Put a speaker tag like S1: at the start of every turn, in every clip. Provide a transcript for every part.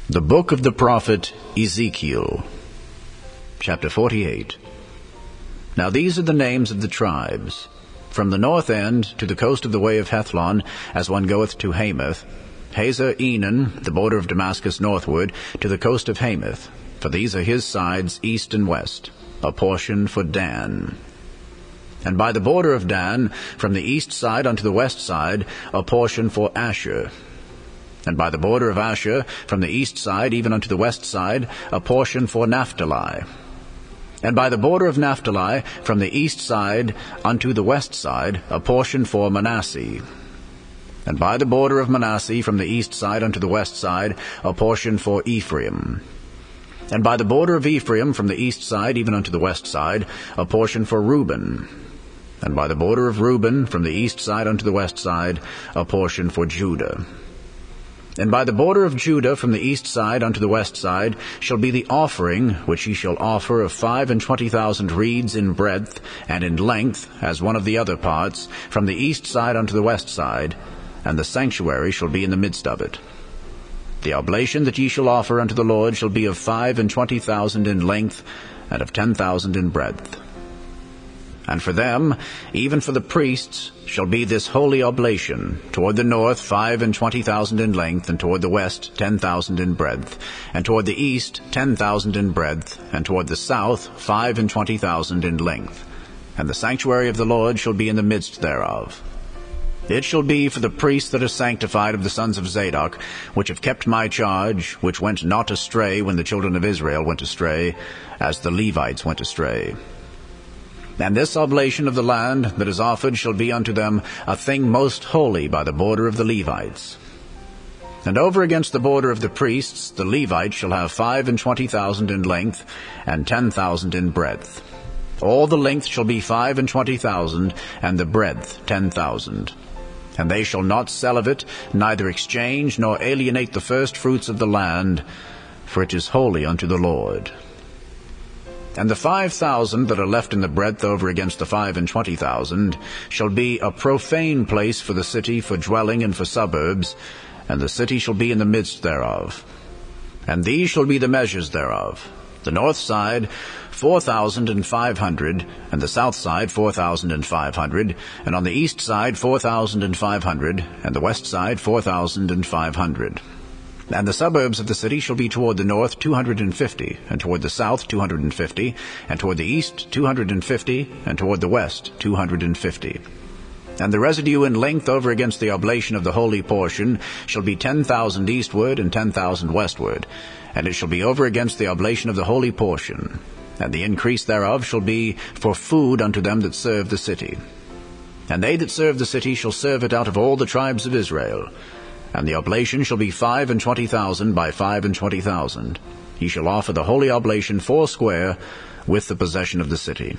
S1: The book of the prophet Ezekiel, chapter 48. Now these are the names of the tribes. From the north end to the coast of the way of Hethlon, as one goeth to Hamath, Hazarenan, the border of Damascus northward, to the coast of Hamath. For these are his sides east and west, a portion for Dan. And by the border of Dan, from the east side unto the west side, a portion for Asher. And by the border of Asher, from the east side even unto the west side, a portion for Naphtali. And by the border of Naphtali, from the east side unto the west side, a portion for Manasseh. And by the border of Manasseh, from the east side unto the west side, a portion for Ephraim. And by the border of Ephraim, from the east side even unto the west side, a portion for Reuben. And by the border of Reuben, from the east side unto the west side, a portion for Judah. And by the border of Judah, from the east side unto the west side, shall be the offering which ye shall offer of 25,000 reeds in breadth and in length, as one of the other parts, from the east side unto the west side, and the sanctuary shall be in the midst of it. The oblation that ye shall offer unto the Lord shall be of 25,000 in length, and of 10,000 in breadth. And for them, even for the priests, shall be this holy oblation, toward the north 25,000 in length, and toward the west 10,000 in breadth, and toward the east 10,000 in breadth, and toward the south 25,000 in length. And the sanctuary of the Lord shall be in the midst thereof. It shall be for the priests that are sanctified of the sons of Zadok, which have kept my charge, which went not astray when the children of Israel went astray, as the Levites went astray. And this oblation of the land that is offered shall be unto them a thing most holy by the border of the Levites. And over against the border of the priests the Levites shall have 25,000 in length, and 10,000 in breadth. All the length shall be 25,000, and the breadth 10,000. And they shall not sell of it, neither exchange nor alienate the first fruits of the land, for it is holy unto the Lord. And the 5,000 that are left in the breadth over against the 25,000 shall be a profane place for the city, for dwelling and for suburbs, and the city shall be in the midst thereof. And these shall be the measures thereof: the north side 4,500, and the south side 4,500, and on the east side 4,500, and the west side 4,500. And the suburbs of the city shall be toward the north 250, and toward the south 250, and toward the east 250, and toward the west 250. And the residue in length over against the oblation of the holy portion shall be 10,000 eastward and 10,000 westward, and it shall be over against the oblation of the holy portion. And the increase thereof shall be for food unto them that serve the city. And they that serve the city shall serve it out of all the tribes of Israel. And the oblation shall be 25,000 by 25,000. Ye shall offer the holy oblation foursquare with the possession of the city.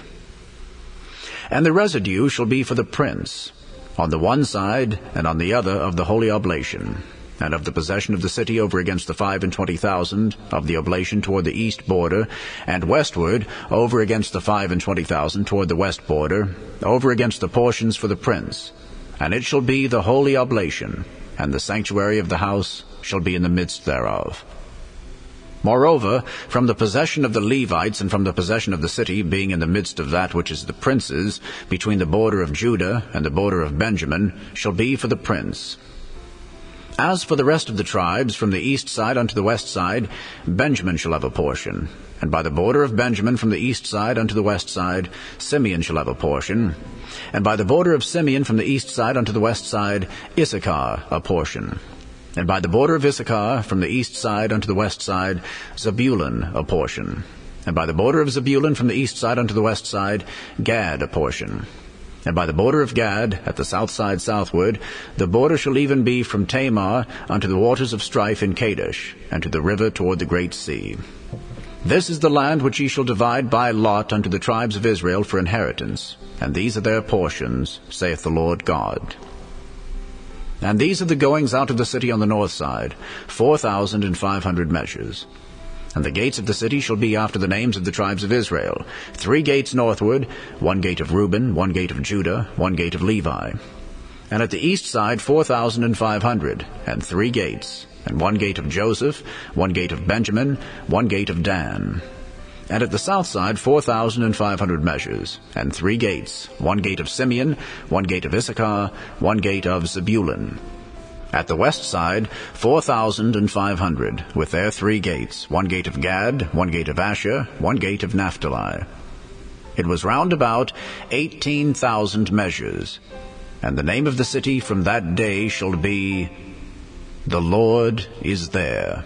S1: And the residue shall be for the prince, on the one side and on the other of the holy oblation, and of the possession of the city over against the 25,000 of the oblation toward the east border, and westward over against the 25,000 toward the west border, over against the portions for the prince. And it shall be the holy oblation, and the sanctuary of the house shall be in the midst thereof. Moreover, from the possession of the Levites and from the possession of the city, being in the midst of that which is the prince's, between the border of Judah and the border of Benjamin, shall be for the prince. As for the rest of the tribes, from the east side unto the west side, Benjamin shall have a portion. And by the border of Benjamin from the east side unto the west side, Simeon shall have a portion. And by the border of Simeon from the east side unto the west side, Issachar a portion. And by the border of Issachar from the east side unto the west side, Zebulun a portion. And by the border of Zebulun from the east side unto the west side, Gad a portion. And by the border of Gad, at the south side southward, the border shall even be from Tamar unto the waters of strife in Kadesh, and to the river toward the great sea. This is the land which ye shall divide by lot unto the tribes of Israel for inheritance, and these are their portions, saith the Lord God. And these are the goings out of the city on the north side, 4,500 measures. And the gates of the city shall be after the names of the tribes of Israel, 3 gates northward, 1 gate of Reuben, 1 gate of Judah, 1 gate of Levi. And at the east side 4,500, and 3 gates, and one gate of Joseph, one gate of Benjamin, one gate of Dan. And at the south side 4,500 measures, and 3 gates, one gate of Simeon, one gate of Issachar, one gate of Zebulun. At the west side 4,500, with their 3 gates, one gate of Gad, one gate of Asher, one gate of Naphtali. It was round about 18,000 measures, and the name of the city from that day shall be, The Lord is there.